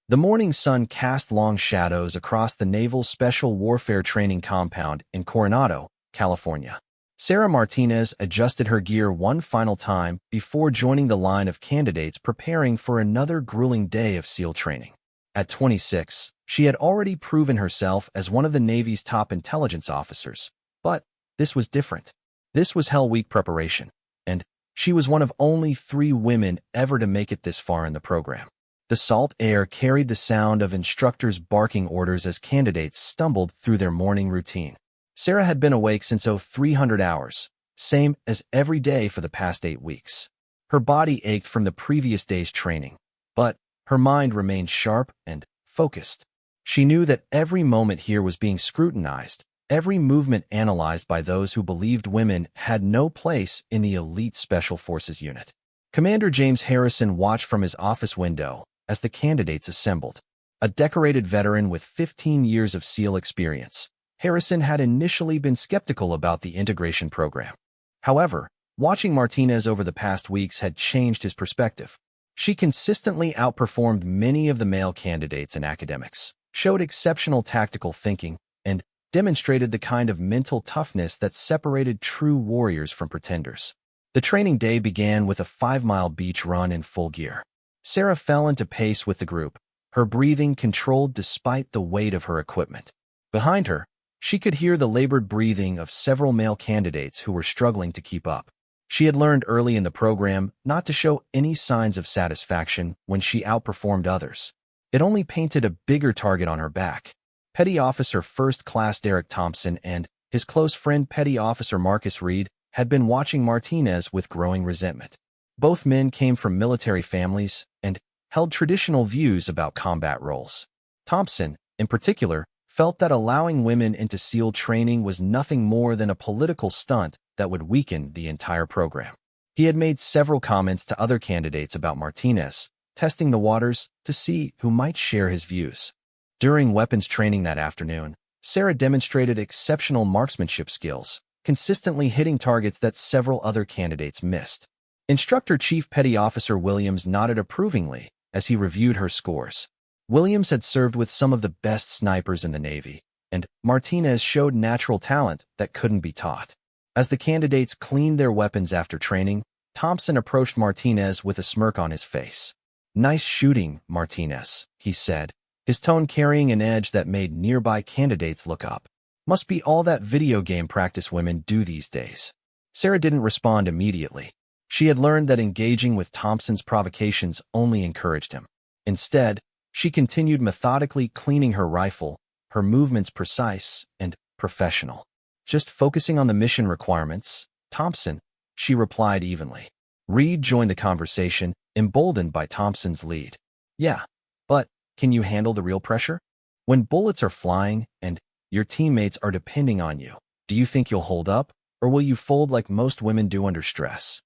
The morning sun cast long shadows across the Naval Special Warfare Training Compound in Coronado, California. Sarah Martinez adjusted her gear one final time before joining the line of candidates preparing for another grueling day of SEAL training. At 26, she had already proven herself as one of the Navy's top intelligence officers. But this was different. This was Hell Week preparation, and she was one of only 3 women ever to make it this far in the program. The salt air carried the sound of instructors barking orders as candidates stumbled through their morning routine. Sarah had been awake since 300 hours, same as every day for the past 8 weeks. Her body ached from the previous day's training, but her mind remained sharp and focused. She knew that every moment here was being scrutinized, every movement analyzed by those who believed women had no place in the elite Special Forces unit. Commander James Harrison watched from his office window as the candidates assembled. A decorated veteran with 15 years of SEAL experience, Harrison had initially been skeptical about the integration program. However, watching Martinez over the past weeks had changed his perspective. She consistently outperformed many of the male candidates in academics, showed exceptional tactical thinking, and demonstrated the kind of mental toughness that separated true warriors from pretenders. The training day began with a 5-mile beach run in full gear. Sarah fell into pace with the group, her breathing controlled despite the weight of her equipment. Behind her, she could hear the labored breathing of several male candidates who were struggling to keep up. She had learned early in the program not to show any signs of satisfaction when she outperformed others. It only painted a bigger target on her back. Petty Officer First Class Derek Thompson and his close friend Petty Officer Marcus Reed had been watching Martinez with growing resentment. Both men came from military families and held traditional views about combat roles. Thompson, in particular, felt that allowing women into SEAL training was nothing more than a political stunt that would weaken the entire program. He had made several comments to other candidates about Martinez, testing the waters to see who might share his views. During weapons training that afternoon, Sarah demonstrated exceptional marksmanship skills, consistently hitting targets that several other candidates missed. Instructor Chief Petty Officer Williams nodded approvingly as he reviewed her scores. Williams had served with some of the best snipers in the Navy, and Martinez showed natural talent that couldn't be taught. As the candidates cleaned their weapons after training, Thompson approached Martinez with a smirk on his face. "Nice shooting, Martinez," he said, his tone carrying an edge that made nearby candidates look up. "Must be all that video game practice women do these days." Sarah didn't respond immediately. She had learned that engaging with Thompson's provocations only encouraged him. Instead, she continued methodically cleaning her rifle, her movements precise and professional. "Just focusing on the mission requirements, Thompson," she replied evenly. Reed joined the conversation, emboldened by Thompson's lead. "Yeah, but can you handle the real pressure? When bullets are flying and your teammates are depending on you, do you think you'll hold up, or will you fold like most women do under stress?"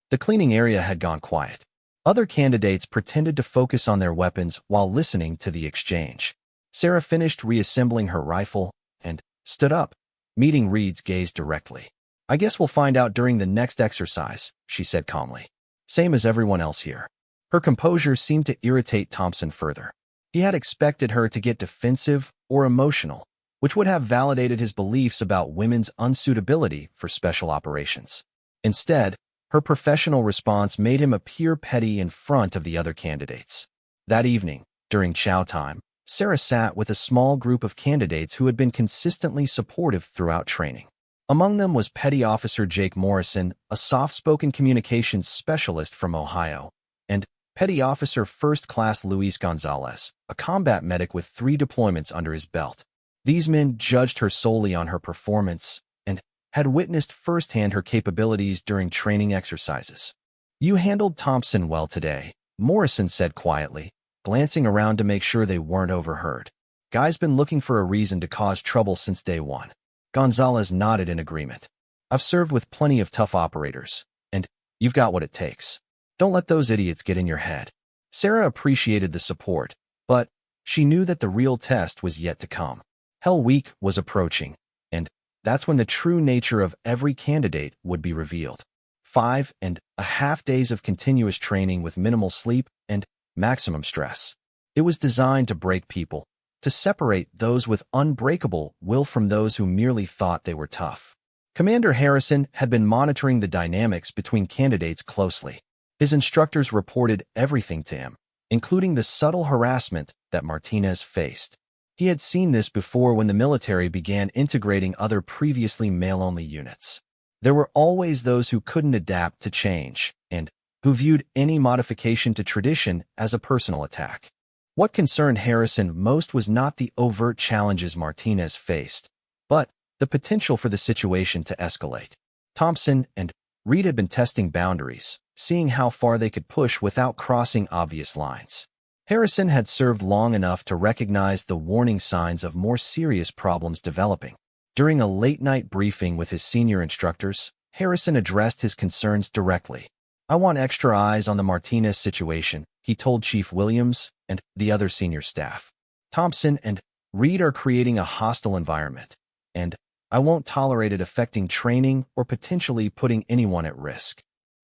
The cleaning area had gone quiet. Other candidates pretended to focus on their weapons while listening to the exchange. Sarah finished reassembling her rifle and stood up, meeting Reed's gaze directly. "I guess we'll find out during the next exercise," she said calmly. "Same as everyone else here." Her composure seemed to irritate Thompson further. He had expected her to get defensive or emotional, which would have validated his beliefs about women's unsuitability for special operations. Instead, her professional response made him appear petty in front of the other candidates. That evening, during chow time, Sarah sat with a small group of candidates who had been consistently supportive throughout training. Among them was Petty Officer Jake Morrison, a soft-spoken communications specialist from Ohio, and Petty Officer First Class Luis Gonzalez, a combat medic with 3 deployments under his belt. These men judged her solely on her performance and had witnessed firsthand her capabilities during training exercises. "You handled Thompson well today," Morrison said quietly, glancing around to make sure they weren't overheard. "Guy's been looking for a reason to cause trouble since day one." Gonzalez nodded in agreement. "I've served with plenty of tough operators, and you've got what it takes. Don't let those idiots get in your head." Sarah appreciated the support, but she knew that the real test was yet to come. Hell Week was approaching, and that's when the true nature of every candidate would be revealed. 5.5 days of continuous training with minimal sleep and maximum stress. It was designed to break people, to separate those with unbreakable will from those who merely thought they were tough. Commander Harrison had been monitoring the dynamics between candidates closely. His instructors reported everything to him, including the subtle harassment that Martinez faced. He had seen this before when the military began integrating other previously male-only units. There were always those who couldn't adapt to change and who viewed any modification to tradition as a personal attack. What concerned Harrison most was not the overt challenges Martinez faced, but the potential for the situation to escalate. Thompson and Reed had been testing boundaries, seeing how far they could push without crossing obvious lines. Harrison had served long enough to recognize the warning signs of more serious problems developing. During a late-night briefing with his senior instructors, Harrison addressed his concerns directly. "I want extra eyes on the Martinez situation," he told Chief Williams and the other senior staff. "Thompson and Reed are creating a hostile environment, and I won't tolerate it affecting training or potentially putting anyone at risk."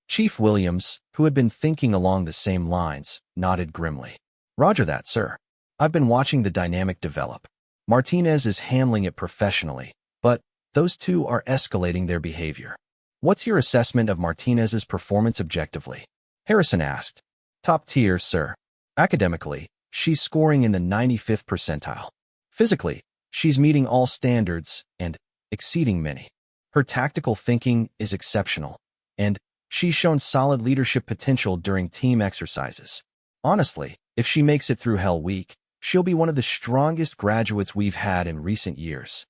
Chief Williams, who had been thinking along the same lines, nodded grimly. "Roger that, sir. I've been watching the dynamic develop. Martinez is handling it professionally, but those two are escalating their behavior." "What's your assessment of Martinez's performance objectively?" Harrison asked. "Top tier, sir. Academically, she's scoring in the 95th percentile. Physically, she's meeting all standards and exceeding many. Her tactical thinking is exceptional, and she's shown solid leadership potential during team exercises. Honestly, if she makes it through Hell Week, she'll be one of the strongest graduates we've had in recent years."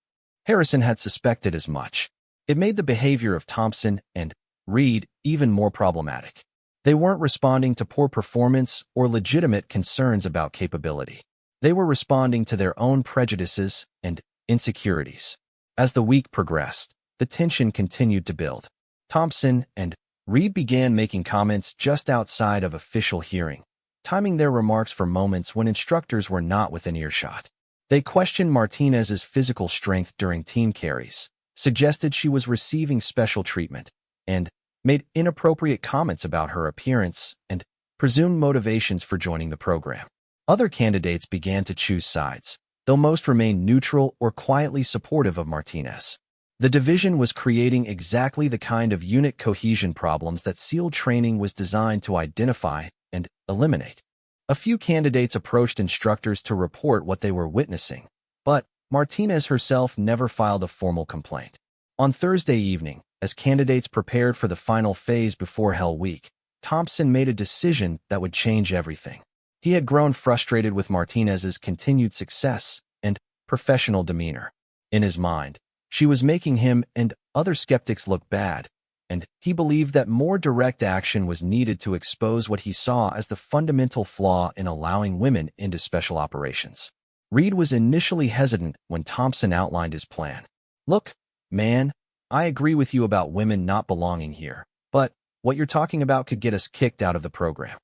Harrison had suspected as much. It made the behavior of Thompson and Reed even more problematic. They weren't responding to poor performance or legitimate concerns about capability. They were responding to their own prejudices and insecurities. As the week progressed, the tension continued to build. Thompson and Reed began making comments just outside of official hearing, timing their remarks for moments when instructors were not within earshot. They questioned Martinez's physical strength during team carries, suggested she was receiving special treatment, and made inappropriate comments about her appearance and presumed motivations for joining the program. Other candidates began to choose sides, though most remained neutral or quietly supportive of Martinez. The division was creating exactly the kind of unit cohesion problems that SEAL training was designed to identify and eliminate. A few candidates approached instructors to report what they were witnessing, but Martinez herself never filed a formal complaint. On Thursday evening, as candidates prepared for the final phase before Hell Week, Thompson made a decision that would change everything. He had grown frustrated with Martinez's continued success and professional demeanor. In his mind, she was making him and other skeptics look bad, and he believed that more direct action was needed to expose what he saw as the fundamental flaw in allowing women into special operations. Reed was initially hesitant when Thompson outlined his plan. "Look, man, I agree with you about women not belonging here, but what you're talking about could get us kicked out of the program."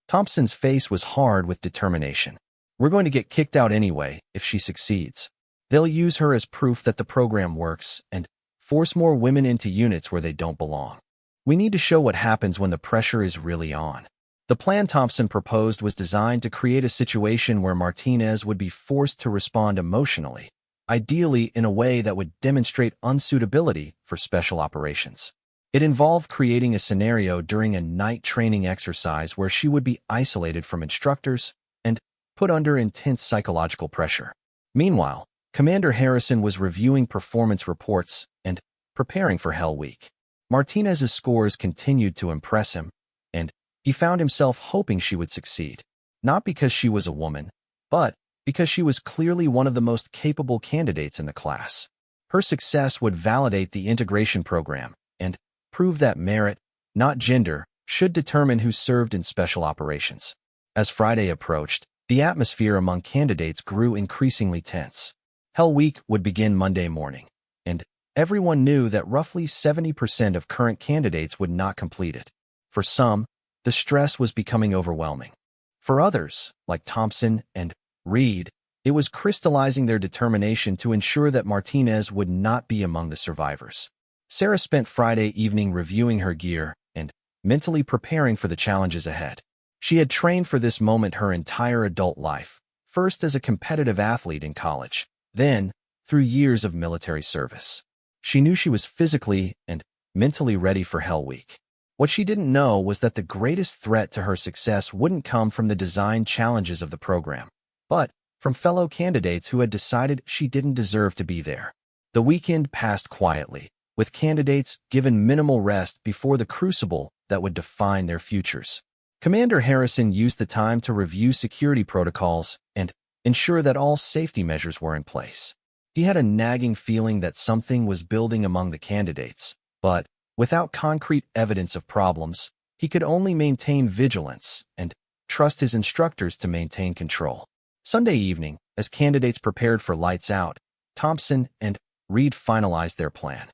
Thompson's face was hard with determination. "We're going to get kicked out anyway if she succeeds. They'll use her as proof that the program works and force more women into units where they don't belong. We need to show what happens when the pressure is really on." The plan Thompson proposed was designed to create a situation where Martinez would be forced to respond emotionally, ideally in a way that would demonstrate unsuitability for special operations. It involved creating a scenario during a night training exercise where she would be isolated from instructors and put under intense psychological pressure. Meanwhile, Commander Harrison was reviewing performance reports and preparing for Hell Week. Martinez's scores continued to impress him, and he found himself hoping she would succeed, not because she was a woman, but because she was clearly one of the most capable candidates in the class. Her success would validate the integration program and prove that merit, not gender, should determine who served in special operations. As Friday approached, the atmosphere among candidates grew increasingly tense. Hell Week would begin Monday morning, and everyone knew that roughly 70% of current candidates would not complete it. For some, the stress was becoming overwhelming. For others, like Thompson and Reed, it was crystallizing their determination to ensure that Martinez would not be among the survivors. Sarah spent Friday evening reviewing her gear and mentally preparing for the challenges ahead. She had trained for this moment her entire adult life, first as a competitive athlete in college, then through years of military service. She knew she was physically and mentally ready for Hell Week. What she didn't know was that the greatest threat to her success wouldn't come from the design challenges of the program, but from fellow candidates who had decided she didn't deserve to be there. The weekend passed quietly, with candidates given minimal rest before the crucible that would define their futures. Commander Harrison used the time to review security protocols and ensure that all safety measures were in place. He had a nagging feeling that something was building among the candidates, but without concrete evidence of problems, he could only maintain vigilance and trust his instructors to maintain control. Sunday evening, as candidates prepared for lights out, Thompson and Reed finalized their plan.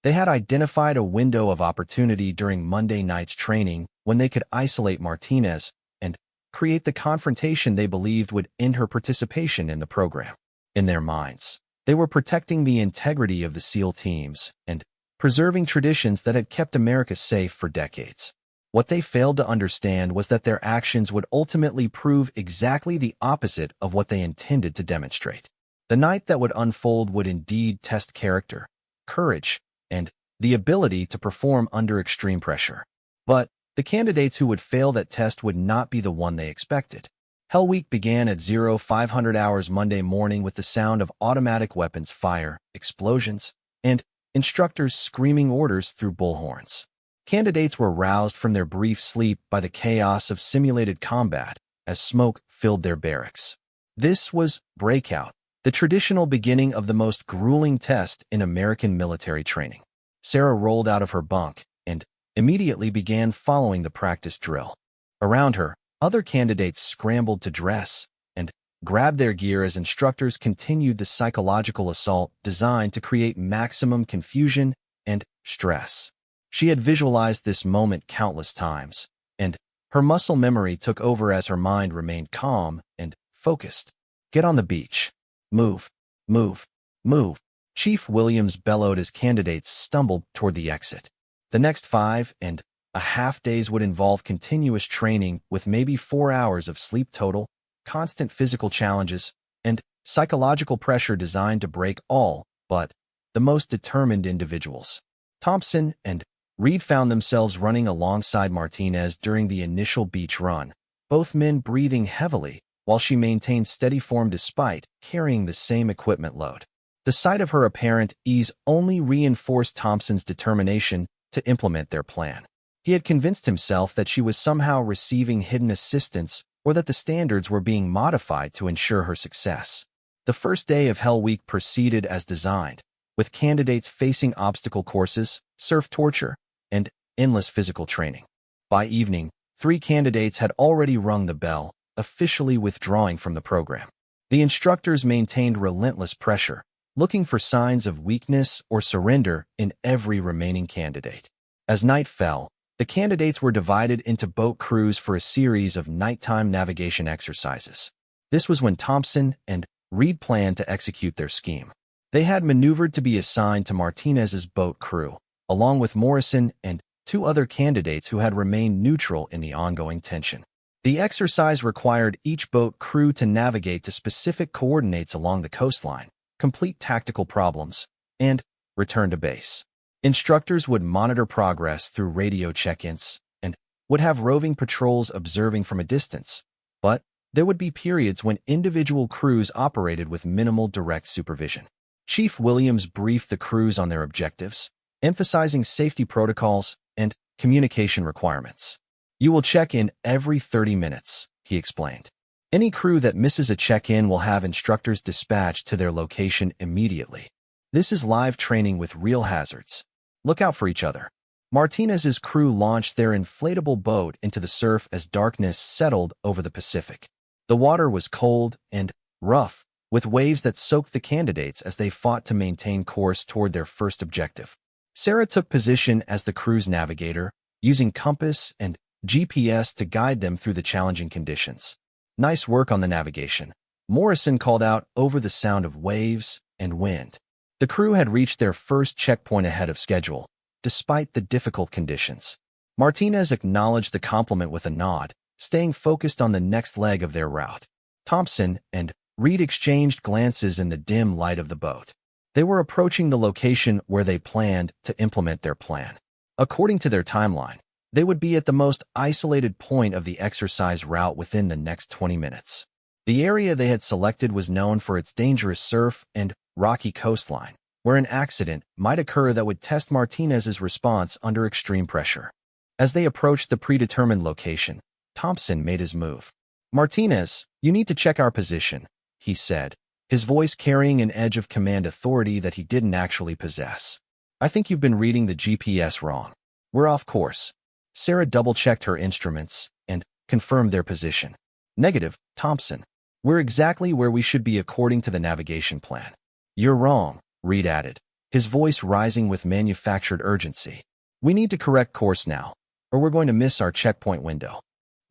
They had identified a window of opportunity during Monday night's training when they could isolate Martinez and create the confrontation they believed would end her participation in the program. In their minds, they were protecting the integrity of the SEAL teams and preserving traditions that had kept America safe for decades. What they failed to understand was that their actions would ultimately prove exactly the opposite of what they intended to demonstrate. The night that would unfold would indeed test character, courage, and the ability to perform under extreme pressure. But the candidates who would fail that test would not be the one they expected. Hell Week began at 0500 hours Monday morning with the sound of automatic weapons fire, explosions, and instructors screaming orders through bullhorns. Candidates were roused from their brief sleep by the chaos of simulated combat as smoke filled their barracks. This was Breakout, the traditional beginning of the most grueling test in American military training. Sarah rolled out of her bunk and immediately began following the practice drill. Around her, other candidates scrambled to dress and grabbed their gear as instructors continued the psychological assault designed to create maximum confusion and stress. She had visualized this moment countless times, and her muscle memory took over as her mind remained calm and focused. Get on the beach. Move, move, move. Chief Williams bellowed as candidates stumbled toward the exit. The next 5.5 days would involve continuous training with maybe 4 hours of sleep total, constant physical challenges, and psychological pressure designed to break all but the most determined individuals. Thompson and Reed found themselves running alongside Martinez during the initial beach run, both men breathing heavily while she maintained steady form despite carrying the same equipment load. The sight of her apparent ease only reinforced Thompson's determination to implement their plan. He had convinced himself that she was somehow receiving hidden assistance or that the standards were being modified to ensure her success. The first day of Hell Week proceeded as designed, with candidates facing obstacle courses, surf torture, and endless physical training. By evening, 3 candidates had already rung the bell, officially withdrawing from the program. The instructors maintained relentless pressure, looking for signs of weakness or surrender in every remaining candidate. As night fell, the candidates were divided into boat crews for a series of nighttime navigation exercises. This was when Thompson and Reed planned to execute their scheme. They had maneuvered to be assigned to Martinez's boat crew, along with Morrison and 2 other candidates who had remained neutral in the ongoing tension. The exercise required each boat crew to navigate to specific coordinates along the coastline, complete tactical problems, and return to base. Instructors would monitor progress through radio check-ins and would have roving patrols observing from a distance, but there would be periods when individual crews operated with minimal direct supervision. Chief Williams briefed the crews on their objectives, emphasizing safety protocols and communication requirements. You will check in every 30 minutes, he explained. Any crew that misses a check-in will have instructors dispatched to their location immediately. This is live training with real hazards. Look out for each other. Martinez's crew launched their inflatable boat into the surf as darkness settled over the Pacific. The water was cold and rough, with waves that soaked the candidates as they fought to maintain course toward their first objective. Sarah took position as the crew's navigator, using compass and GPS to guide them through the challenging conditions. Nice work on the navigation, Morrison called out over the sound of waves and wind. The crew had reached their first checkpoint ahead of schedule, despite the difficult conditions. Martinez acknowledged the compliment with a nod, staying focused on the next leg of their route. Thompson and Reed exchanged glances in the dim light of the boat. They were approaching the location where they planned to implement their plan. According to their timeline, they would be at the most isolated point of the exercise route within the next 20 minutes. The area they had selected was known for its dangerous surf and rocky coastline, where an accident might occur that would test Martinez's response under extreme pressure. As they approached the predetermined location, Thompson made his move. "Martinez, you need to check our position," he said, his voice carrying an edge of command authority that he didn't actually possess. "I think you've been reading the GPS wrong. We're off course." Sarah double-checked her instruments and confirmed their position. "Negative, Thompson. We're exactly where we should be according to the navigation plan." "You're wrong," Reed added, his voice rising with manufactured urgency. "We need to correct course now, or we're going to miss our checkpoint window."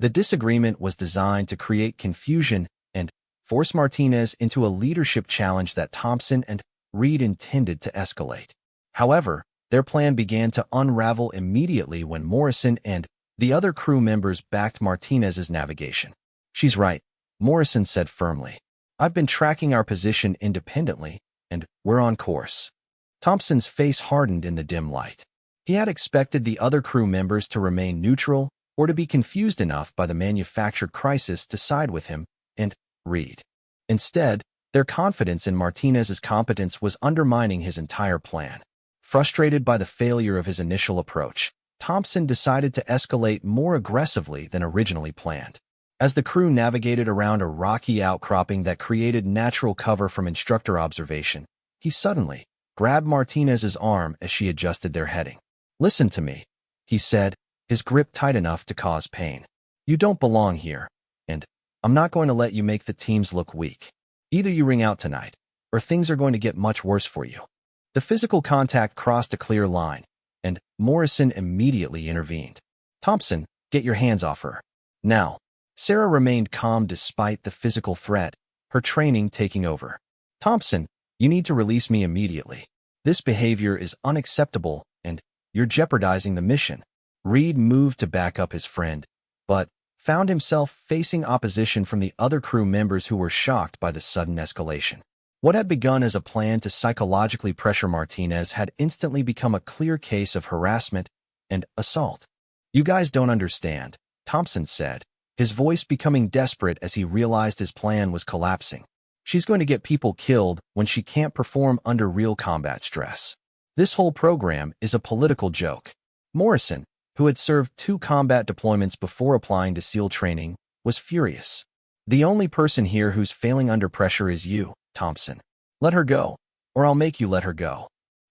The disagreement was designed to create confusion and force Martinez into a leadership challenge that Thompson and Reed intended to escalate. However, their plan began to unravel immediately when Morrison and the other crew members backed Martinez's navigation. "She's right," Morrison said firmly. "I've been tracking our position independently, and we're on course." Thompson's face hardened in the dim light. He had expected the other crew members to remain neutral or to be confused enough by the manufactured crisis to side with him and Reed. Instead, their confidence in Martinez's competence was undermining his entire plan. Frustrated by the failure of his initial approach, Thompson decided to escalate more aggressively than originally planned. As the crew navigated around a rocky outcropping that created natural cover from instructor observation, he suddenly grabbed Martinez's arm as she adjusted their heading. "Listen to me," he said, his grip tight enough to cause pain. "You don't belong here, and I'm not going to let you make the teams look weak. Either you ring out tonight, or things are going to get much worse for you." The physical contact crossed a clear line, and Morrison immediately intervened. "Thompson, get your hands off her." Now, Sarah remained calm despite the physical threat, her training taking over. "Thompson, you need to release me immediately. This behavior is unacceptable, and you're jeopardizing the mission." Reed moved to back up his friend, but found himself facing opposition from the other crew members who were shocked by the sudden escalation. What had begun as a plan to psychologically pressure Martinez had instantly become a clear case of harassment and assault. "You guys don't understand," Thompson said, his voice becoming desperate as he realized his plan was collapsing. "She's going to get people killed when she can't perform under real combat stress. This whole program is a political joke." Morrison, who had served 2 combat deployments before applying to SEAL training, was furious. "The only person here who's failing under pressure is you, Thompson. Let her go, or I'll make you let her go."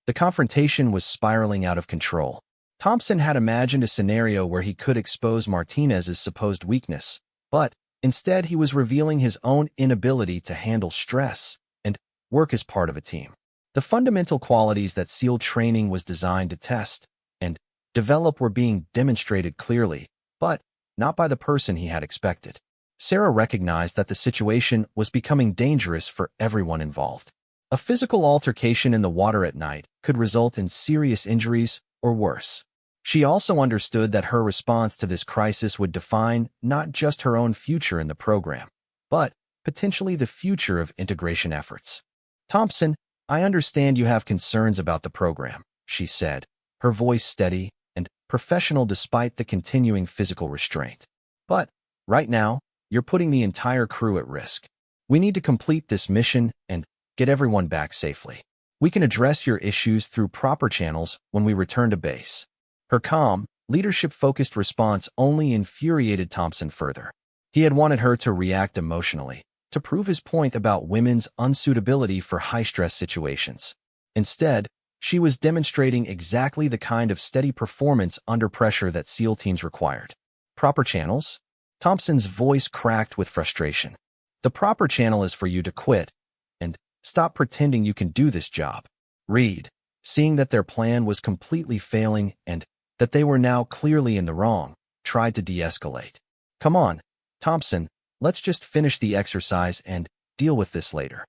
The confrontation was spiraling out of control. Thompson had imagined a scenario where he could expose Martinez's supposed weakness, but instead he was revealing his own inability to handle stress and work as part of a team. The fundamental qualities that SEAL training was designed to test and develop were being demonstrated clearly, but not by the person he had expected. Sarah recognized that the situation was becoming dangerous for everyone involved. A physical altercation in the water at night could result in serious injuries or worse. She also understood that her response to this crisis would define not just her own future in the program, but potentially the future of integration efforts. "Thompson, I understand you have concerns about the program," she said, her voice steady and professional despite the continuing physical restraint. "But right now, you're putting the entire crew at risk. We need to complete this mission and get everyone back safely. We can address your issues through proper channels when we return to base." Her calm, leadership-focused response only infuriated Thompson further. He had wanted her to react emotionally, to prove his point about women's unsuitability for high-stress situations. Instead, she was demonstrating exactly the kind of steady performance under pressure that SEAL teams required. "Proper channels?" Thompson's voice cracked with frustration. "The proper channel is for you to quit and stop pretending you can do this job." Reed, seeing that their plan was completely failing and that they were now clearly in the wrong, tried to de-escalate. "Come on, Thompson, let's just finish the exercise and deal with this later."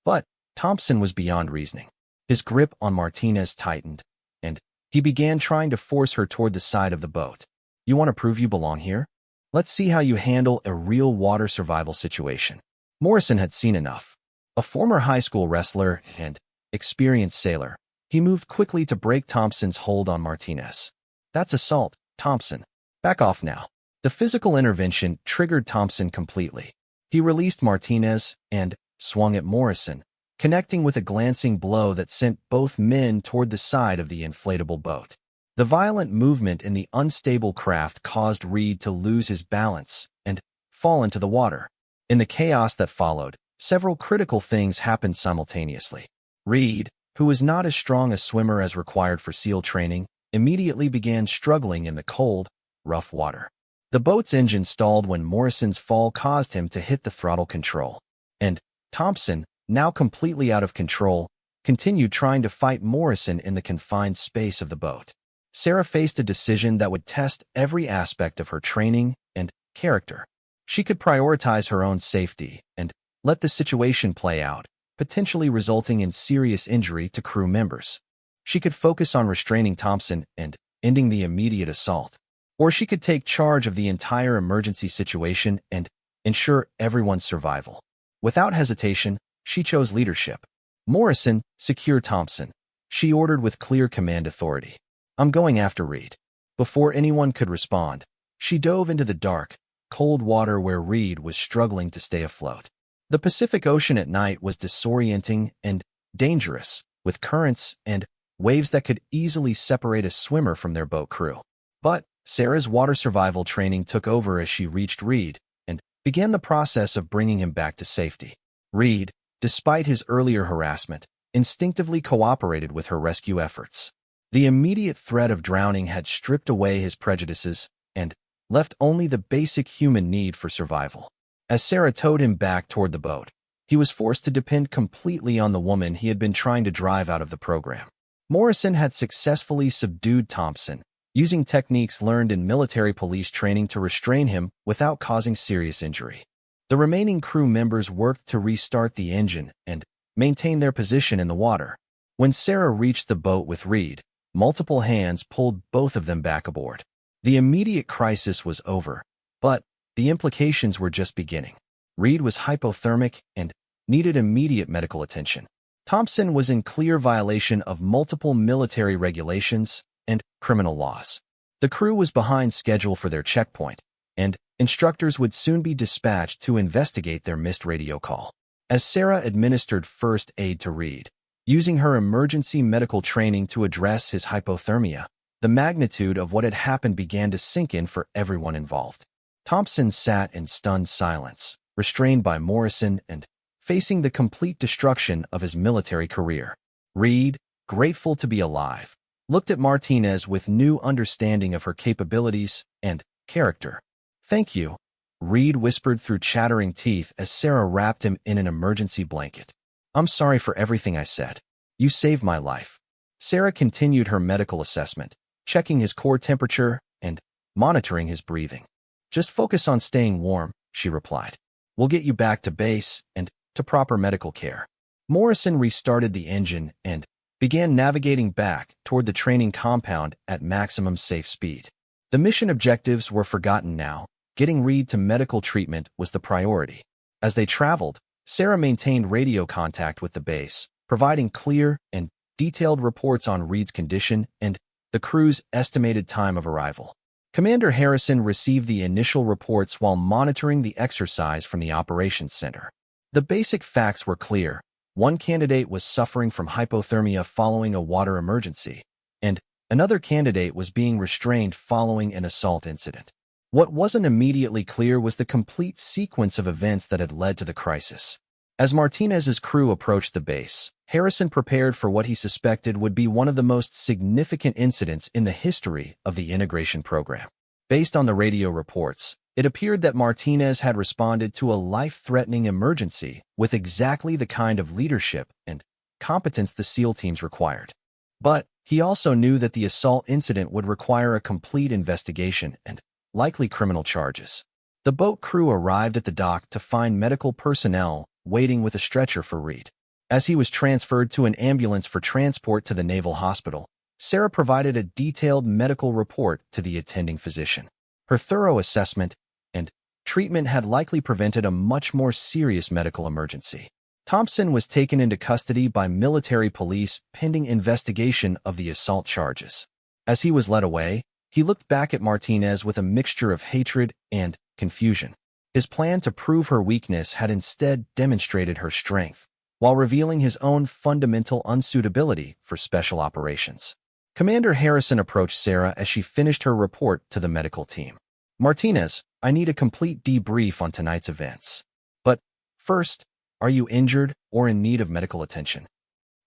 But Thompson was beyond reasoning. His grip on Martinez tightened, and he began trying to force her toward the side of the boat. "You want to prove you belong here? Let's see how you handle a real water survival situation. Morrison had seen enough. A former high school wrestler and experienced sailor, he moved quickly to break Thompson's hold on Martinez. That's assault, Thompson. Back off now. The physical intervention triggered Thompson completely. He released Martinez and swung at Morrison, connecting with a glancing blow that sent both men toward the side of the inflatable boat. The violent movement in the unstable craft caused Reed to lose his balance and fall into the water. In the chaos that followed, several critical things happened simultaneously. Reed, who was not as strong a swimmer as required for SEAL training, immediately began struggling in the cold, rough water. The boat's engine stalled when Morrison's fall caused him to hit the throttle control. And Thompson, now completely out of control, continued trying to fight Morrison in the confined space of the boat. Sarah faced a decision that would test every aspect of her training and character. She could prioritize her own safety and let the situation play out, potentially resulting in serious injury to crew members. She could focus on restraining Thompson and ending the immediate assault. Or she could take charge of the entire emergency situation and ensure everyone's survival. Without hesitation, she chose leadership. Morrison, secure Thompson. She ordered with clear command authority. I'm going after Reed. Before anyone could respond, she dove into the dark, cold water where Reed was struggling to stay afloat. The Pacific Ocean at night was disorienting and dangerous, with currents and waves that could easily separate a swimmer from their boat crew. But Sarah's water survival training took over as she reached Reed and began the process of bringing him back to safety. Reed, despite his earlier harassment, instinctively cooperated with her rescue efforts. The immediate threat of drowning had stripped away his prejudices and left only the basic human need for survival. As Sarah towed him back toward the boat, he was forced to depend completely on the woman he had been trying to drive out of the program. Morrison had successfully subdued Thompson, using techniques learned in military police training to restrain him without causing serious injury. The remaining crew members worked to restart the engine and maintain their position in the water. When Sarah reached the boat with Reed, multiple hands pulled both of them back aboard. The immediate crisis was over, but the implications were just beginning. Reed was hypothermic and needed immediate medical attention. Thompson was in clear violation of multiple military regulations and criminal laws. The crew was behind schedule for their checkpoint, and instructors would soon be dispatched to investigate their missed radio call. As Sarah administered first aid to Reed, using her emergency medical training to address his hypothermia, the magnitude of what had happened began to sink in for everyone involved. Thompson sat in stunned silence, restrained by Morrison and facing the complete destruction of his military career. Reed, grateful to be alive, looked at Martinez with new understanding of her capabilities and character. Thank you, Reed whispered through chattering teeth as Sarah wrapped him in an emergency blanket. I'm sorry for everything I said. You saved my life. Sarah continued her medical assessment, checking his core temperature and monitoring his breathing. Just focus on staying warm, she replied. We'll get you back to base and to proper medical care. Morrison restarted the engine and began navigating back toward the training compound at maximum safe speed. The mission objectives were forgotten now. Getting Reed to medical treatment was the priority. As they traveled, Sarah maintained radio contact with the base, providing clear and detailed reports on Reed's condition and the crew's estimated time of arrival. Commander Harrison received the initial reports while monitoring the exercise from the operations center. The basic facts were clear. One candidate was suffering from hypothermia following a water emergency, and another candidate was being restrained following an assault incident. What wasn't immediately clear was the complete sequence of events that had led to the crisis. As Martinez's crew approached the base, Harrison prepared for what he suspected would be one of the most significant incidents in the history of the integration program. Based on the radio reports, it appeared that Martinez had responded to a life-threatening emergency with exactly the kind of leadership and competence the SEAL teams required. But he also knew that the assault incident would require a complete investigation and likely criminal charges. The boat crew arrived at the dock to find medical personnel waiting with a stretcher for Reed. As he was transferred to an ambulance for transport to the Naval Hospital, Sarah provided a detailed medical report to the attending physician. Her thorough assessment and treatment had likely prevented a much more serious medical emergency. Thompson was taken into custody by military police pending investigation of the assault charges. As he was led away, he looked back at Martinez with a mixture of hatred and confusion. His plan to prove her weakness had instead demonstrated her strength, while revealing his own fundamental unsuitability for special operations. Commander Harrison approached Sarah as she finished her report to the medical team. "Martinez, I need a complete debrief on tonight's events. But first, are you injured or in need of medical attention?"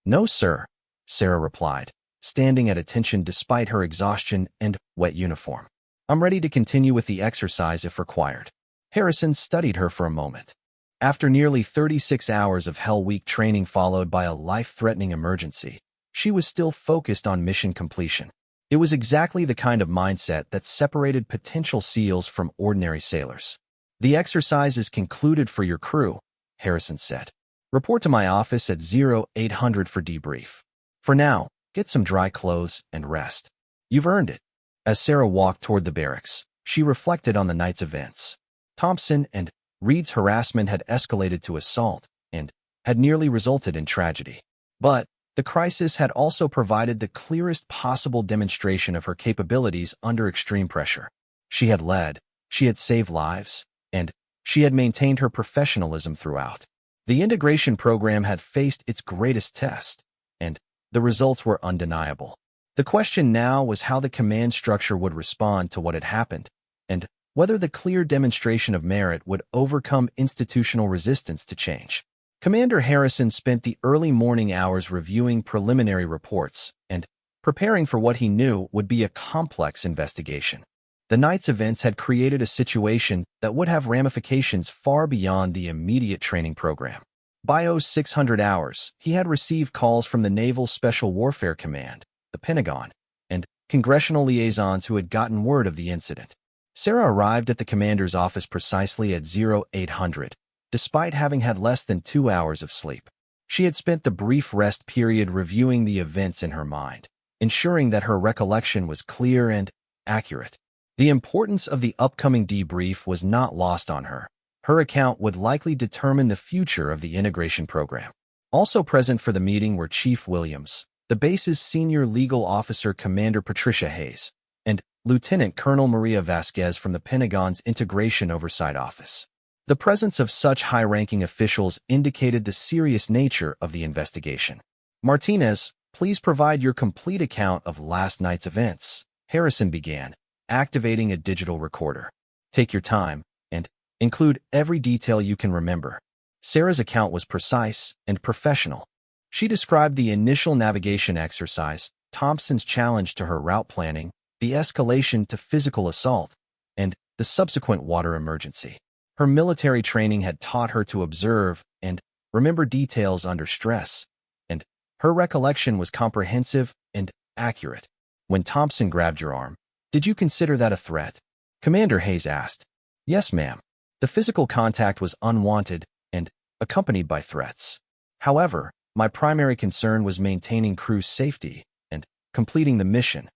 "No, sir," Sarah replied, standing at attention despite her exhaustion and wet uniform. "I'm ready to continue with the exercise if required." Harrison studied her for a moment. After nearly 36 hours of Hell Week training followed by a life-threatening emergency, she was still focused on mission completion. It was exactly the kind of mindset that separated potential SEALs from ordinary sailors. "The exercise is concluded for your crew," Harrison said. "Report to my office at 0800 for debrief. For now, get some dry clothes and rest. You've earned it." As Sarah walked toward the barracks, she reflected on the night's events. Thompson and Reed's harassment had escalated to assault and had nearly resulted in tragedy. But the crisis had also provided the clearest possible demonstration of her capabilities under extreme pressure. She had led, she had saved lives, and she had maintained her professionalism throughout. The integration program had faced its greatest test, and the results were undeniable. The question now was how the command structure would respond to what had happened, and whether the clear demonstration of merit would overcome institutional resistance to change. Commander Harrison spent the early morning hours reviewing preliminary reports and preparing for what he knew would be a complex investigation. The night's events had created a situation that would have ramifications far beyond the immediate training program. By 0600 hours, he had received calls from the Naval Special Warfare Command, the Pentagon, and congressional liaisons who had gotten word of the incident. Sarah arrived at the commander's office precisely at 0800, despite having had less than 2 hours of sleep. She had spent the brief rest period reviewing the events in her mind, ensuring that her recollection was clear and accurate. The importance of the upcoming debrief was not lost on her. Her account would likely determine the future of the integration program. Also present for the meeting were Chief Williams, the base's senior legal officer Commander Patricia Hayes, and Lieutenant Colonel Maria Vasquez from the Pentagon's Integration Oversight Office. The presence of such high-ranking officials indicated the serious nature of the investigation. "Martinez, please provide your complete account of last night's events," Harrison began, activating a digital recorder. "Take your time, and include every detail you can remember." Sarah's account was precise and professional. She described the initial navigation exercise, Thompson's challenge to her route planning, the escalation to physical assault, and the subsequent water emergency. Her military training had taught her to observe and remember details under stress, and her recollection was comprehensive and accurate. When Thompson grabbed your arm, did you consider that a threat? Commander Hayes asked. "Yes, ma'am. The physical contact was unwanted and accompanied by threats. However, my primary concern was maintaining crew safety and completing the mission."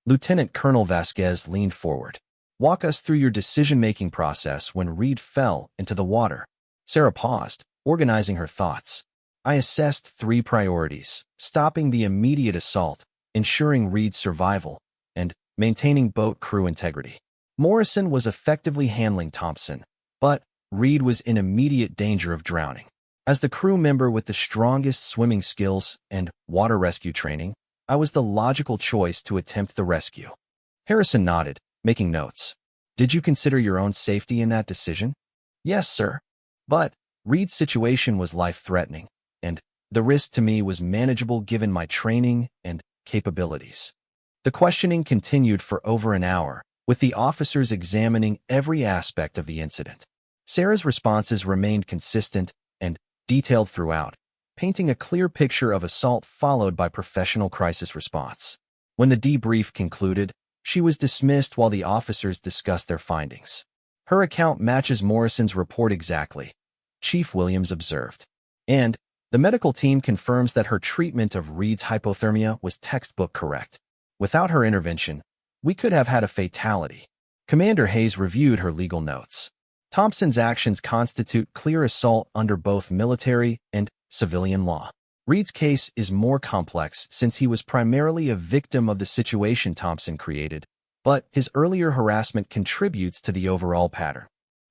Lieutenant Colonel Vasquez leaned forward. "Walk us through your decision-making process when Reed fell into the water." Sarah paused, organizing her thoughts. "I assessed 3 priorities: stopping the immediate assault, ensuring Reed's survival, and maintaining boat crew integrity. Morrison was effectively handling Thompson, but Reed was in immediate danger of drowning. As the crew member with the strongest swimming skills and water rescue training, I was the logical choice to attempt the rescue." Harrison nodded, making notes. "Did you consider your own safety in that decision?" "Yes, sir. But Reed's situation was life-threatening, and the risk to me was manageable given my training and capabilities." The questioning continued for over an hour, with the officers examining every aspect of the incident. Sarah's responses remained consistent and detailed throughout, painting a clear picture of assault followed by professional crisis response. When the debrief concluded, she was dismissed while the officers discussed their findings. "Her account matches Morrison's report exactly," Chief Williams observed. "And the medical team confirms that her treatment of Reed's hypothermia was textbook correct. Without her intervention, we could have had a fatality." Commander Hayes reviewed her legal notes. Thompson's actions constitute clear assault under both military and civilian law. Reed's case is more complex since he was primarily a victim of the situation Thompson created, but his earlier harassment contributes to the overall pattern.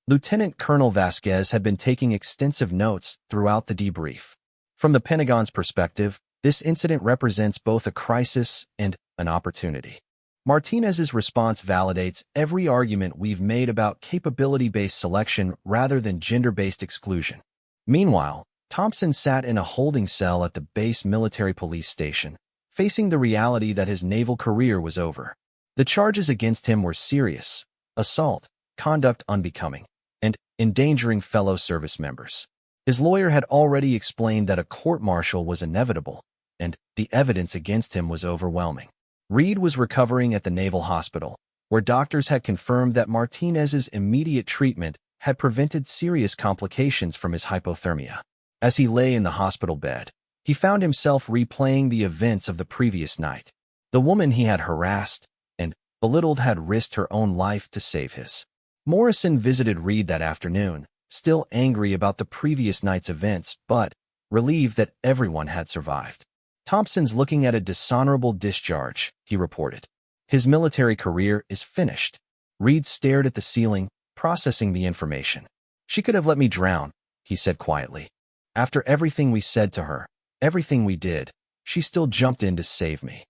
Lieutenant Colonel Vasquez had been taking extensive notes throughout the debrief. From the Pentagon's perspective, this incident represents both a crisis and an opportunity. Martinez's response validates every argument we've made about capability-based selection rather than gender-based exclusion. Meanwhile, Thompson sat in a holding cell at the base military police station, facing the reality that his naval career was over. The charges against him were serious: assault, conduct unbecoming, and endangering fellow service members. His lawyer had already explained that a court-martial was inevitable, and the evidence against him was overwhelming. Reed was recovering at the Naval Hospital, where doctors had confirmed that Martinez's immediate treatment had prevented serious complications from his hypothermia. As he lay in the hospital bed, he found himself replaying the events of the previous night. The woman he had harassed and belittled had risked her own life to save his. Morrison visited Reed that afternoon, still angry about the previous night's events, but relieved that everyone had survived. "Thompson's looking at a dishonorable discharge," he reported. "His military career is finished." Reed stared at the ceiling, processing the information. "She could have let me drown," he said quietly. "After everything we said to her, everything we did, she still jumped in to save me."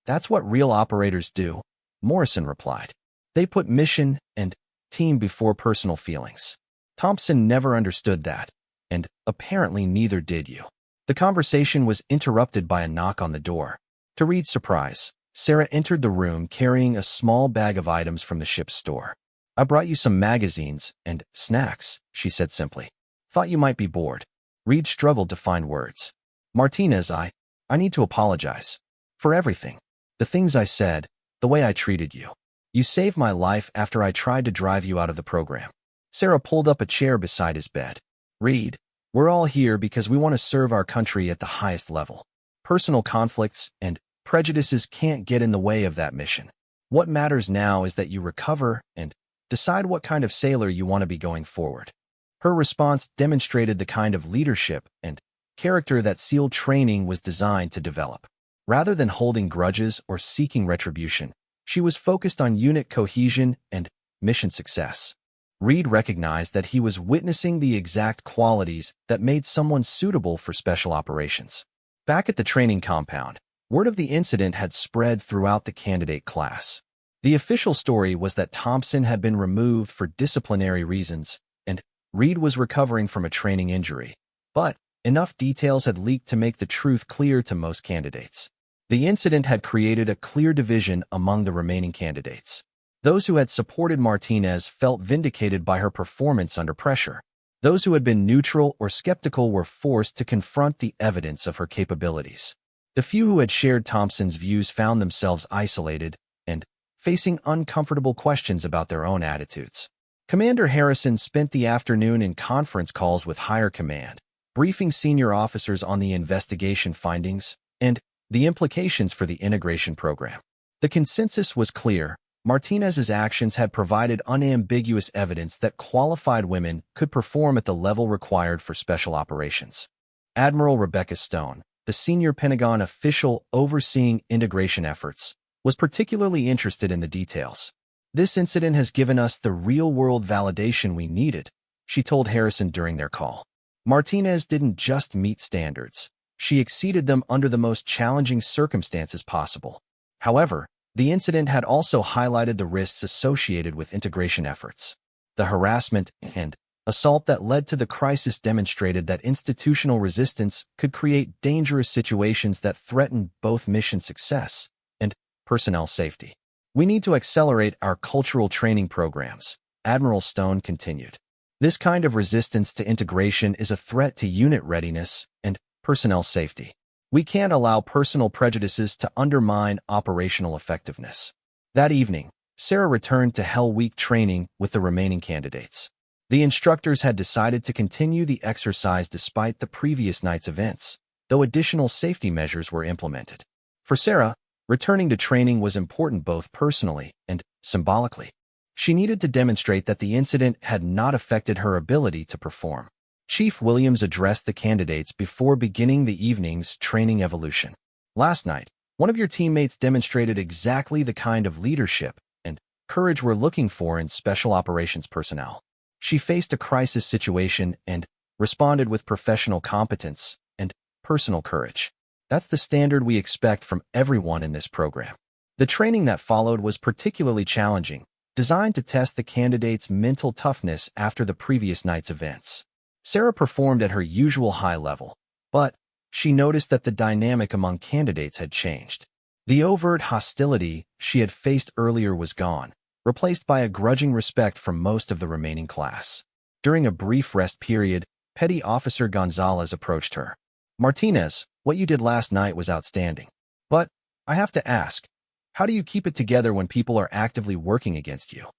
"That's what real operators do," Morrison replied. "They put mission and team before personal feelings." Thompson never understood that, and apparently neither did you. The conversation was interrupted by a knock on the door. To Reed's surprise, Sarah entered the room carrying a small bag of items from the ship's store. "I brought you some magazines and snacks," she said simply. "Thought you might be bored." Reed struggled to find words. "Martinez, I need to apologize. For everything. The things I said, the way I treated you. You saved my life after I tried to drive you out of the program." Sarah pulled up a chair beside his bed. "Reed, we're all here because we want to serve our country at the highest level. Personal conflicts and prejudices can't get in the way of that mission. What matters now is that you recover and decide what kind of sailor you want to be going forward." Her response demonstrated the kind of leadership and character that SEAL training was designed to develop. Rather than holding grudges or seeking retribution, she was focused on unit cohesion and mission success. Reed recognized that he was witnessing the exact qualities that made someone suitable for special operations. Back at the training compound, word of the incident had spread throughout the candidate class. The official story was that Thompson had been removed for disciplinary reasons, and Reed was recovering from a training injury. But enough details had leaked to make the truth clear to most candidates. The incident had created a clear division among the remaining candidates. Those who had supported Martinez felt vindicated by her performance under pressure. Those who had been neutral or skeptical were forced to confront the evidence of her capabilities. The few who had shared Thompson's views found themselves isolated and facing uncomfortable questions about their own attitudes. Commander Harrison spent the afternoon in conference calls with higher command, briefing senior officers on the investigation findings and the implications for the integration program. The consensus was clear. Martinez's actions had provided unambiguous evidence that qualified women could perform at the level required for special operations. Admiral Rebecca Stone, the senior Pentagon official overseeing integration efforts, was particularly interested in the details. "This incident has given us the real-world validation we needed," she told Harrison during their call. "Martinez didn't just meet standards. She exceeded them under the most challenging circumstances possible." However, the incident had also highlighted the risks associated with integration efforts. The harassment and assault that led to the crisis demonstrated that institutional resistance could create dangerous situations that threaten both mission success and personnel safety. "We need to accelerate our cultural training programs," Admiral Stone continued. "This kind of resistance to integration is a threat to unit readiness and personnel safety. We can't allow personal prejudices to undermine operational effectiveness." That evening, Sarah returned to Hell Week training with the remaining candidates. The instructors had decided to continue the exercise despite the previous night's events, though additional safety measures were implemented. For Sarah, returning to training was important both personally and symbolically. She needed to demonstrate that the incident had not affected her ability to perform. Chief Williams addressed the candidates before beginning the evening's training evolution. Last night, one of your teammates demonstrated exactly the kind of leadership and courage we're looking for in special operations personnel. She faced a crisis situation and responded with professional competence and personal courage. That's the standard we expect from everyone in this program. The training that followed was particularly challenging, designed to test the candidates' mental toughness after the previous night's events. Sarah performed at her usual high level, but she noticed that the dynamic among candidates had changed. The overt hostility she had faced earlier was gone, replaced by a grudging respect from most of the remaining class. During a brief rest period, Petty Officer Gonzalez approached her. "Martinez, what you did last night was outstanding. But I have to ask, how do you keep it together when people are actively working against you?"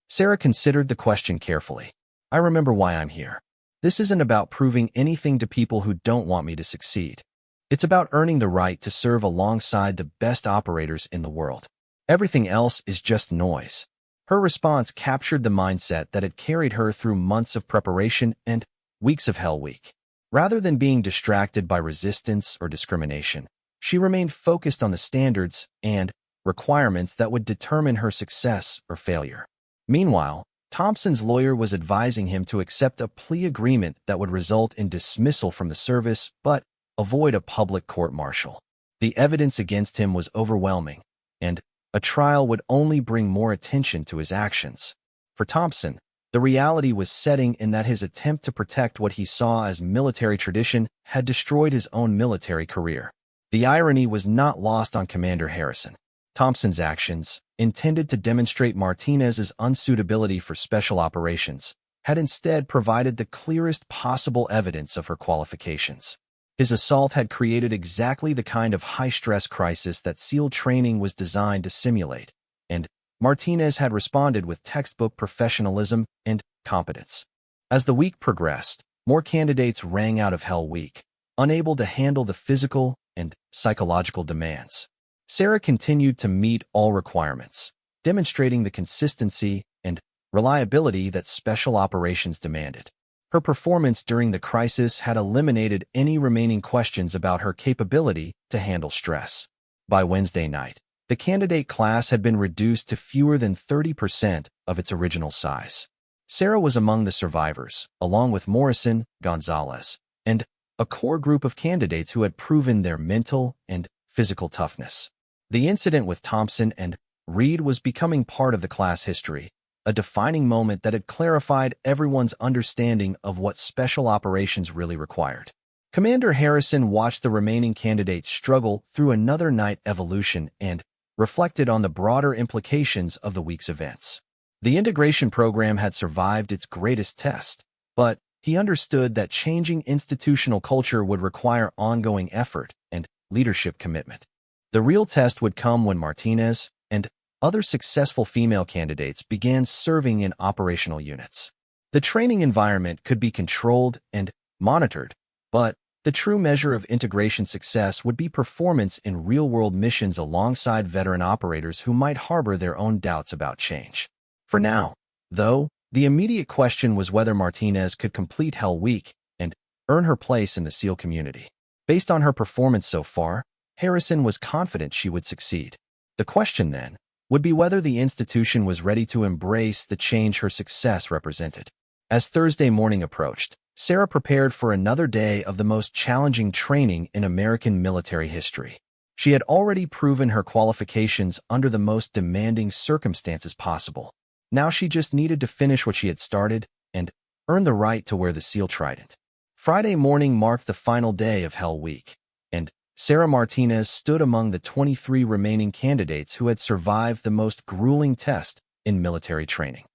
Sarah considered the question carefully. "I remember why I'm here. This isn't about proving anything to people who don't want me to succeed. It's about earning the right to serve alongside the best operators in the world. Everything else is just noise." Her response captured the mindset that had carried her through months of preparation and weeks of Hell Week. Rather than being distracted by resistance or discrimination, she remained focused on the standards and requirements that would determine her success or failure. Meanwhile, Thompson's lawyer was advising him to accept a plea agreement that would result in dismissal from the service but avoid a public court-martial. The evidence against him was overwhelming, and a trial would only bring more attention to his actions. For Thompson, the reality was setting in that his attempt to protect what he saw as military tradition had destroyed his own military career. The irony was not lost on Commander Harrison. Thompson's actions, intended to demonstrate Martinez's unsuitability for special operations, had instead provided the clearest possible evidence of her qualifications. His assault had created exactly the kind of high-stress crisis that SEAL training was designed to simulate, and Martinez had responded with textbook professionalism and competence. As the week progressed, more candidates rang out of Hell Week, unable to handle the physical and psychological demands. Sarah continued to meet all requirements, demonstrating the consistency and reliability that special operations demanded. Her performance during the crisis had eliminated any remaining questions about her capability to handle stress. By Wednesday night, the candidate class had been reduced to fewer than 30% of its original size. Sarah was among the survivors, along with Morrison, Gonzalez, and a core group of candidates who had proven their mental and physical toughness. The incident with Thompson and Reed was becoming part of the class history, a defining moment that had clarified everyone's understanding of what special operations really required. Commander Harrison watched the remaining candidates struggle through another night evolution and reflected on the broader implications of the week's events. The integration program had survived its greatest test, but he understood that changing institutional culture would require ongoing effort and leadership commitment. The real test would come when Martinez and other successful female candidates began serving in operational units. The training environment could be controlled and monitored, but the true measure of integration success would be performance in real-world missions alongside veteran operators who might harbor their own doubts about change. For now, though, the immediate question was whether Martinez could complete Hell Week and earn her place in the SEAL community. Based on her performance so far, Harrison was confident she would succeed. The question, then, would be whether the institution was ready to embrace the change her success represented. As Thursday morning approached, Sarah prepared for another day of the most challenging training in American military history. She had already proven her qualifications under the most demanding circumstances possible. Now she just needed to finish what she had started and earn the right to wear the SEAL Trident. Friday morning marked the final day of Hell Week, and Sarah Martinez stood among the 23 remaining candidates who had survived the most grueling test in military training.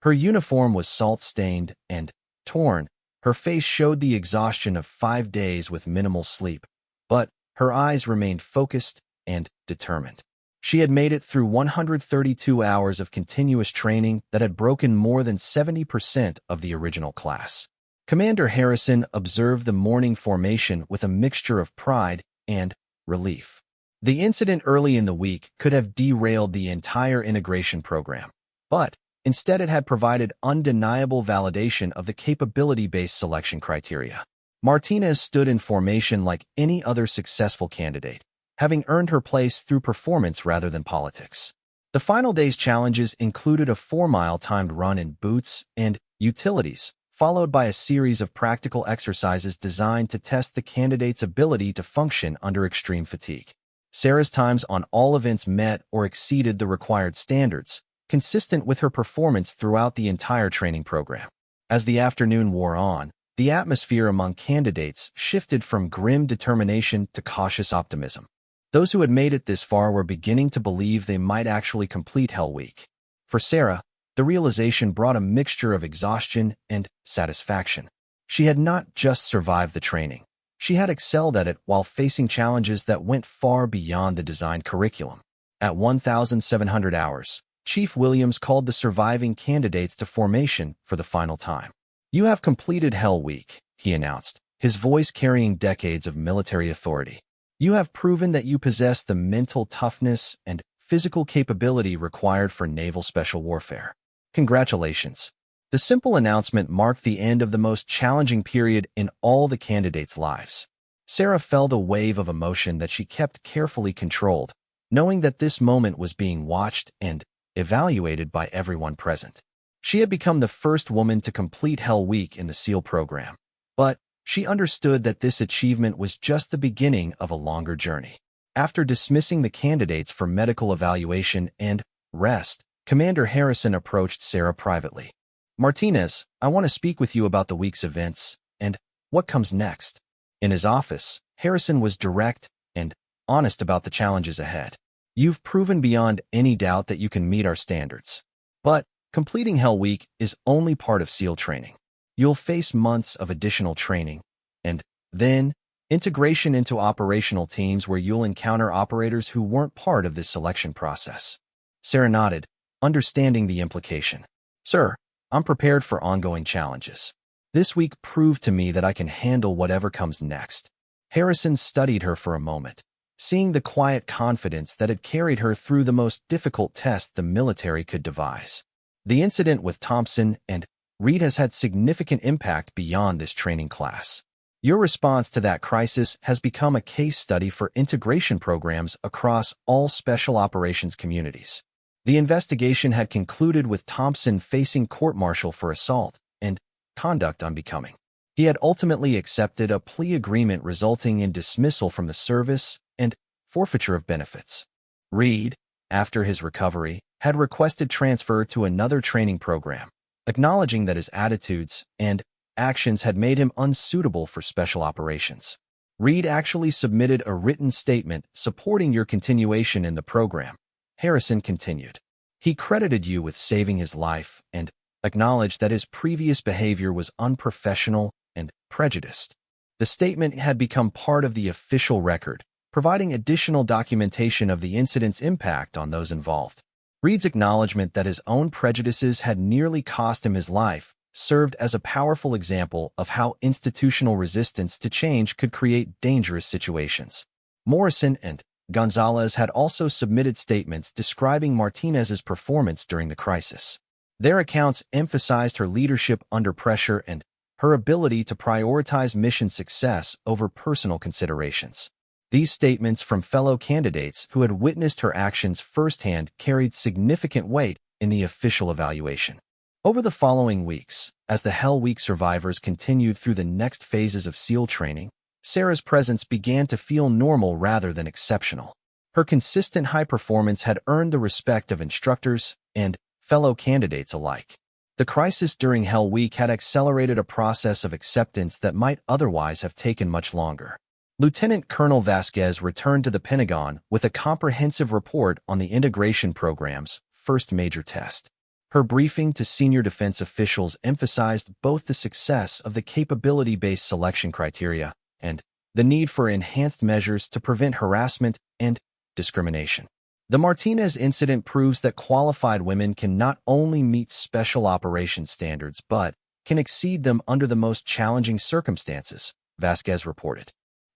Her uniform was salt-stained and torn. Her face showed the exhaustion of 5 days with minimal sleep, but her eyes remained focused and determined. She had made it through 132 hours of continuous training that had broken more than 70% of the original class. Commander Harrison observed the morning formation with a mixture of pride and relief. The incident early in the week could have derailed the entire integration program, but Instead, it had provided undeniable validation of the capability-based selection criteria. Martinez stood in formation like any other successful candidate, having earned her place through performance rather than politics. The final day's challenges included a 4-mile timed run in boots and utilities, followed by a series of practical exercises designed to test the candidate's ability to function under extreme fatigue. Sarah's times on all events met or exceeded the required standards, consistent with her performance throughout the entire training program. As the afternoon wore on, the atmosphere among candidates shifted from grim determination to cautious optimism. Those who had made it this far were beginning to believe they might actually complete Hell Week. For Sarah, the realization brought a mixture of exhaustion and satisfaction. She had not just survived the training. She had excelled at it while facing challenges that went far beyond the designed curriculum. At 1,700 hours, Chief Williams called the surviving candidates to formation for the final time. "You have completed Hell Week," he announced, his voice carrying decades of military authority. "You have proven that you possess the mental toughness and physical capability required for naval special warfare. Congratulations." The simple announcement marked the end of the most challenging period in all the candidates' lives. Sarah felt a wave of emotion that she kept carefully controlled, knowing that this moment was being watched and evaluated by everyone present. She had become the first woman to complete Hell Week in the SEAL program, but she understood that this achievement was just the beginning of a longer journey. After dismissing the candidates for medical evaluation and rest, Commander Harrison approached Sarah privately. "Martinez, I want to speak with you about the week's events and what comes next." In his office, Harrison was direct and honest about the challenges ahead. "You've proven beyond any doubt that you can meet our standards. But completing Hell Week is only part of SEAL training. You'll face months of additional training, and then integration into operational teams where you'll encounter operators who weren't part of this selection process." Sarah nodded, understanding the implication. "Sir, I'm prepared for ongoing challenges. This week proved to me that I can handle whatever comes next." Harrison studied her for a moment, seeing the quiet confidence that had carried her through the most difficult test the military could devise. "The incident with Thompson and Reed has had significant impact beyond this training class. Your response to that crisis has become a case study for integration programs across all special operations communities." The investigation had concluded with Thompson facing court-martial for assault and conduct unbecoming. He had ultimately accepted a plea agreement resulting in dismissal from the service and forfeiture of benefits. Reed, after his recovery, had requested transfer to another training program, acknowledging that his attitudes and actions had made him unsuitable for special operations. "Reed actually submitted a written statement supporting your continuation in the program," Harrison continued. "He credited you with saving his life and acknowledged that his previous behavior was unprofessional and prejudiced." The statement had become part of the official record, providing additional documentation of the incident's impact on those involved. Reed's acknowledgement that his own prejudices had nearly cost him his life served as a powerful example of how institutional resistance to change could create dangerous situations. Morrison and Gonzalez had also submitted statements describing Martinez's performance during the crisis. Their accounts emphasized her leadership under pressure and her ability to prioritize mission success over personal considerations. These statements from fellow candidates who had witnessed her actions firsthand carried significant weight in the official evaluation. Over the following weeks, as the Hell Week survivors continued through the next phases of SEAL training, Sarah's presence began to feel normal rather than exceptional. Her consistent high performance had earned the respect of instructors and fellow candidates alike. The crisis during Hell Week had accelerated a process of acceptance that might otherwise have taken much longer. Lieutenant Colonel Vasquez returned to the Pentagon with a comprehensive report on the integration program's first major test. Her briefing to senior defense officials emphasized both the success of the capability-based selection criteria and the need for enhanced measures to prevent harassment and discrimination. The Martinez incident proves that qualified women can not only meet special operations standards but can exceed them under the most challenging circumstances, Vasquez reported.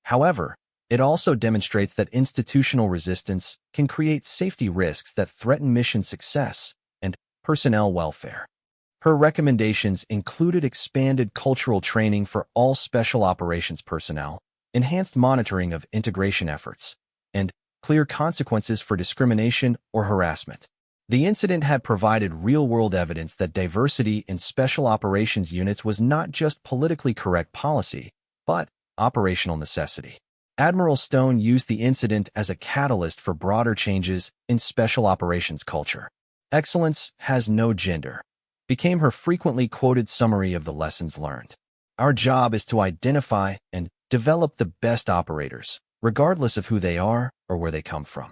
However, it also demonstrates that institutional resistance can create safety risks that threaten mission success and personnel welfare. Her recommendations included expanded cultural training for all special operations personnel, enhanced monitoring of integration efforts, and clear consequences for discrimination or harassment. The incident had provided real-world evidence that diversity in special operations units was not just politically correct policy, but operational necessity. Admiral Stone used the incident as a catalyst for broader changes in special operations culture. "Excellence has no gender," became her frequently quoted summary of the lessons learned. "Our job is to identify and develop the best operators, regardless of who they are or where they come from."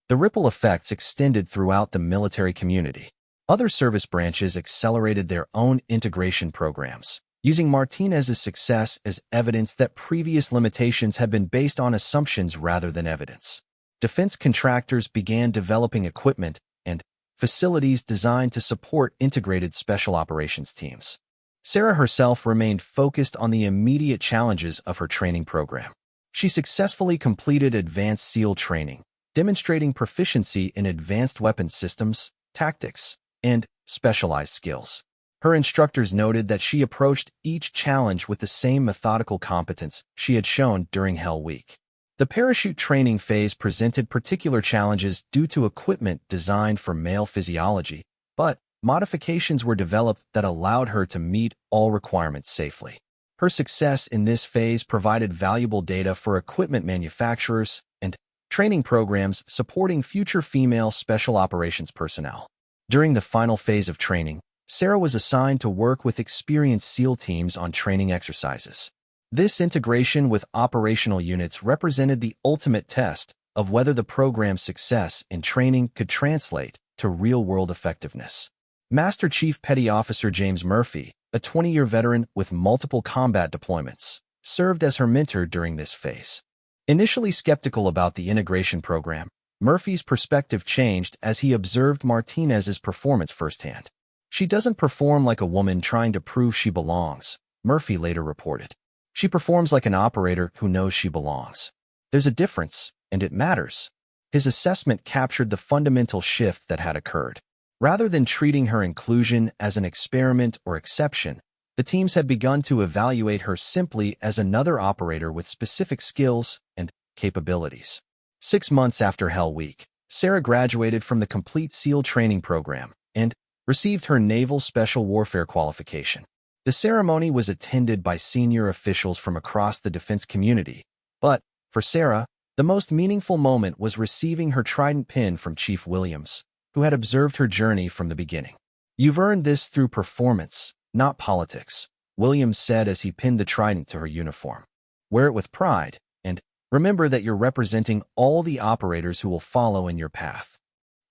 The ripple effects extended throughout the military community. Other service branches accelerated their own integration programs, using Martinez's success as evidence that previous limitations had been based on assumptions rather than evidence. Defense contractors began developing equipment and facilities designed to support integrated special operations teams. Sarah herself remained focused on the immediate challenges of her training program. She successfully completed advanced SEAL training, demonstrating proficiency in advanced weapons systems, tactics, and specialized skills. Her instructors noted that she approached each challenge with the same methodical competence she had shown during Hell Week. The parachute training phase presented particular challenges due to equipment designed for male physiology, but modifications were developed that allowed her to meet all requirements safely. Her success in this phase provided valuable data for equipment manufacturers and training programs supporting future female special operations personnel. During the final phase of training, Sarah was assigned to work with experienced SEAL teams on training exercises. This integration with operational units represented the ultimate test of whether the program's success in training could translate to real-world effectiveness. Master Chief Petty Officer James Murphy, a 20-year veteran with multiple combat deployments, served as her mentor during this phase. Initially skeptical about the integration program, Murphy's perspective changed as he observed Martinez's performance firsthand. "She doesn't perform like a woman trying to prove she belongs," Murphy later reported. "She performs like an operator who knows she belongs. There's a difference, and it matters." His assessment captured the fundamental shift that had occurred. Rather than treating her inclusion as an experiment or exception, the teams had begun to evaluate her simply as another operator with specific skills and capabilities. 6 months after Hell Week, Sarah graduated from the complete SEAL training program and received her Naval Special Warfare qualification. The ceremony was attended by senior officials from across the defense community, but for Sarah, the most meaningful moment was receiving her Trident pin from Chief Williams, who had observed her journey from the beginning. "You've earned this through performance, not politics," Williams said as he pinned the Trident to her uniform. "Wear it with pride, and remember that you're representing all the operators who will follow in your path."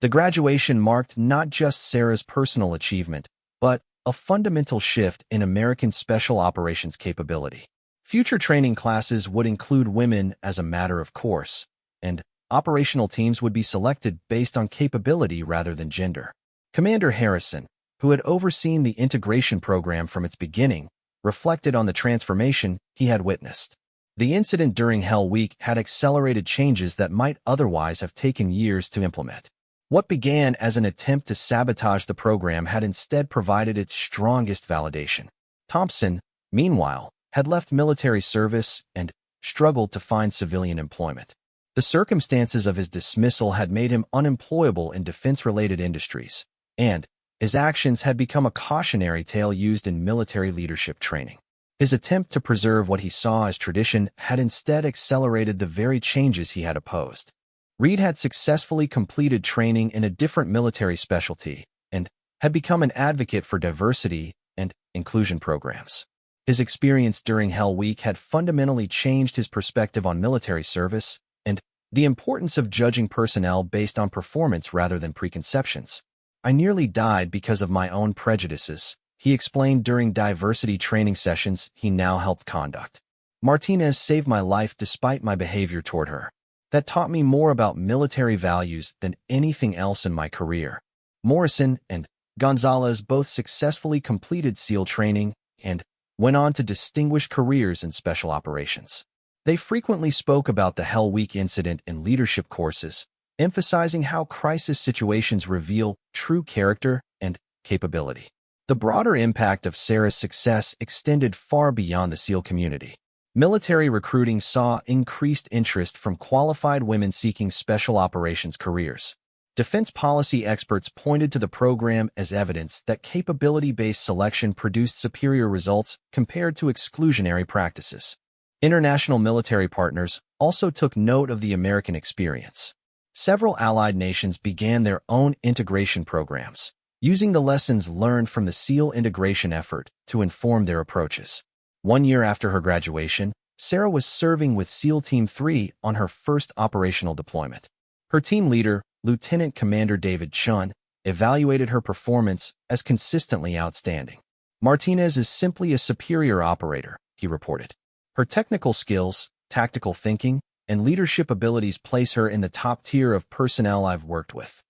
The graduation marked not just Sarah's personal achievement, but a fundamental shift in American special operations capability. Future training classes would include women as a matter of course, and operational teams would be selected based on capability rather than gender. Commander Harrison, who had overseen the integration program from its beginning, reflected on the transformation he had witnessed. The incident during Hell Week had accelerated changes that might otherwise have taken years to implement. What began as an attempt to sabotage the program had instead provided its strongest validation. Thompson, meanwhile, had left military service and struggled to find civilian employment. The circumstances of his dismissal had made him unemployable in defense-related industries, and his actions had become a cautionary tale used in military leadership training. His attempt to preserve what he saw as tradition had instead accelerated the very changes he had opposed. Reed had successfully completed training in a different military specialty and had become an advocate for diversity and inclusion programs. His experience during Hell Week had fundamentally changed his perspective on military service and the importance of judging personnel based on performance rather than preconceptions. "I nearly died because of my own prejudices," he explained during diversity training sessions he now helped conduct. "Martinez saved my life despite my behavior toward her. That taught me more about military values than anything else in my career." Morrison and Gonzalez both successfully completed SEAL training and went on to distinguished careers in special operations. They frequently spoke about the Hell Week incident in leadership courses, emphasizing how crisis situations reveal true character and capability. The broader impact of Sarah's success extended far beyond the SEAL community. Military recruiting saw increased interest from qualified women seeking special operations careers. Defense policy experts pointed to the program as evidence that capability-based selection produced superior results compared to exclusionary practices. International military partners also took note of the American experience. Several allied nations began their own integration programs, using the lessons learned from the SEAL integration effort to inform their approaches. 1 year after her graduation, Sarah was serving with SEAL Team 3 on her first operational deployment. Her team leader, Lieutenant Commander David Chun, evaluated her performance as consistently outstanding. "Martinez is simply a superior operator," he reported. "Her technical skills, tactical thinking, and leadership abilities place her in the top tier of personnel I've worked with."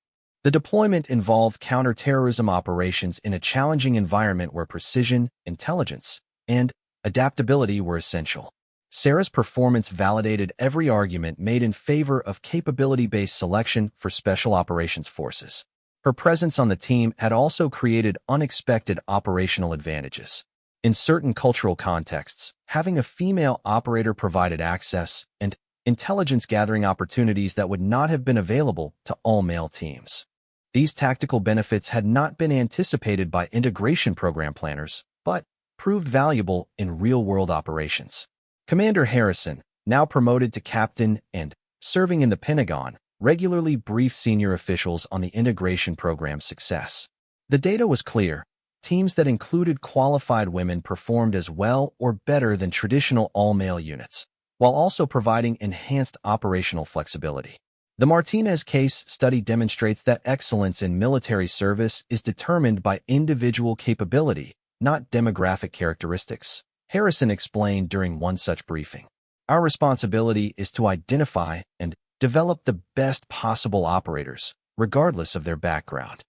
The deployment involved counterterrorism operations in a challenging environment where precision, intelligence, and adaptability were essential. Sarah's performance validated every argument made in favor of capability-based selection for Special Operations Forces. Her presence on the team had also created unexpected operational advantages. In certain cultural contexts, having a female operator provided access and intelligence-gathering opportunities that would not have been available to all male teams. These tactical benefits had not been anticipated by integration program planners, but proved valuable in real-world operations. Commander Harrison, now promoted to captain and serving in the Pentagon, regularly briefed senior officials on the integration program's success. The data was clear. Teams that included qualified women performed as well or better than traditional all-male units, while also providing enhanced operational flexibility. The Martinez case study demonstrates that excellence in military service is determined by individual capability, not demographic characteristics. Harrison explained during one such briefing. "Our responsibility is to identify and develop the best possible operators, regardless of their background."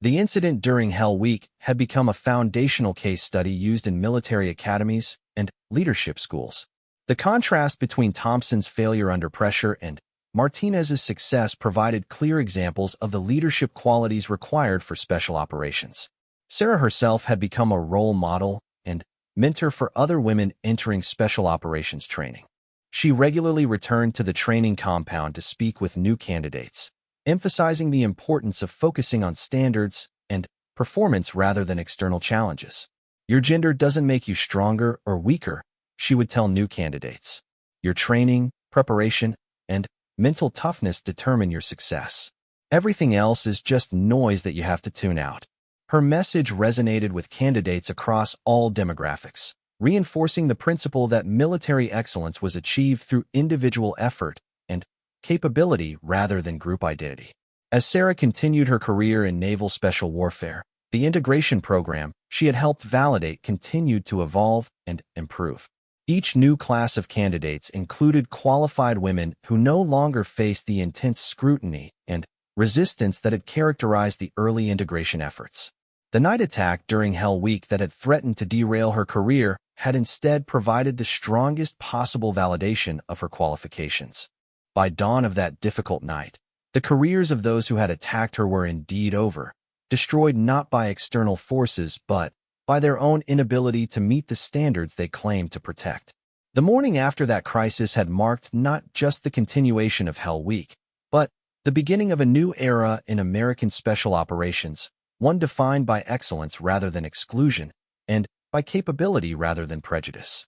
The incident during Hell Week had become a foundational case study used in military academies and leadership schools. The contrast between Thompson's failure under pressure and Martinez's success provided clear examples of the leadership qualities required for special operations. Sarah herself had become a role model and mentor for other women entering special operations training. She regularly returned to the training compound to speak with new candidates, emphasizing the importance of focusing on standards and performance rather than external challenges. "Your gender doesn't make you stronger or weaker," she would tell new candidates. "Your training, preparation, and mental toughness determine your success. Everything else is just noise that you have to tune out." Her message resonated with candidates across all demographics, reinforcing the principle that military excellence was achieved through individual effort and capability rather than group identity. As Sarah continued her career in naval special warfare, the integration program she had helped validate continued to evolve and improve. Each new class of candidates included qualified women who no longer faced the intense scrutiny and resistance that had characterized the early integration efforts. The night attack during Hell Week that had threatened to derail her career had instead provided the strongest possible validation of her qualifications. By dawn of that difficult night, the careers of those who had attacked her were indeed over, destroyed not by external forces but by their own inability to meet the standards they claimed to protect. The morning after that crisis had marked not just the continuation of Hell Week, but the beginning of a new era in American special operations, one defined by excellence rather than exclusion, and by capability rather than prejudice.